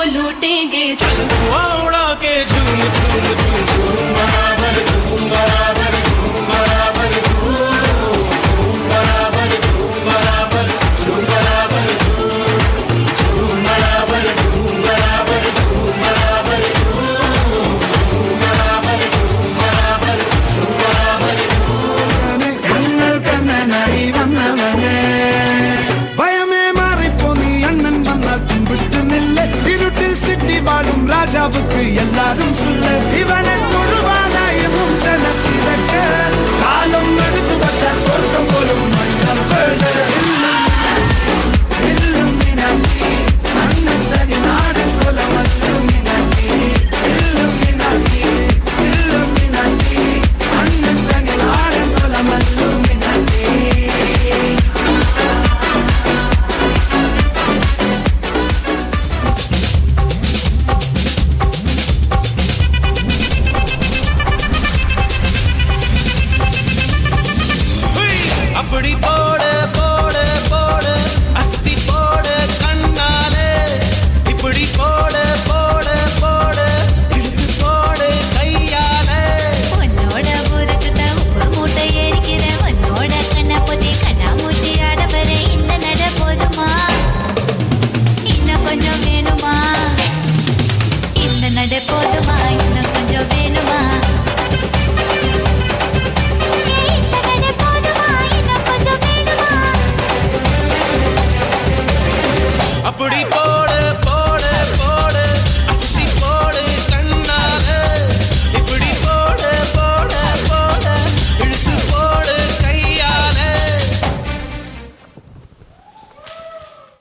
लूटेंगे उड़ा के झूम झूम झूम झूम बराबर झूम बराबर झूम बराबर झूम बराबर झूम बराबर झूम बराबर झूम बराबर झूम बराबर झूम बराबर झूम बराबर झूम बराबर झूम बराबर கண்ணல் கண்ணனாய் வந்தவனே பயமே மாறிப்போ நீ அண்ணன் வந்தால் தும்பிட்டு நில்ல இருட்டில் சிட்டி வாழும் ராஜாவுக்கு எல்லாரும் சொல்ல இவனை தொழுவானாயும் ஜனத்திலக்க காலம் எடுத்து வச்சால் சொர்க்கம் போலும் மன்னர் அண்ணன் தனி நாடு போல மல்லும் அண்ணன் தனி நாடு போல மல்லும் அப்படி போடு போடு போடு அஸ்தி போடு கண்ணாலே இப்படி போடு போடு போடு இழுத்து போடு கையாலே உன்னோட ஊருக்கு உப்பு மூட்டை ஏறிக்கிற உன்னோட கண்ண பொதி கண்ணா மூட்டி ஆடவர இந்த நட போதுமா இன்னும் கொஞ்சம் வேணுமா இந்த நட போதுமா இன்னும் கொஞ்சம் வேணுமா இந்த நட போதுமா இன்னும் கொஞ்சம் வேணுமா அப்படி போடு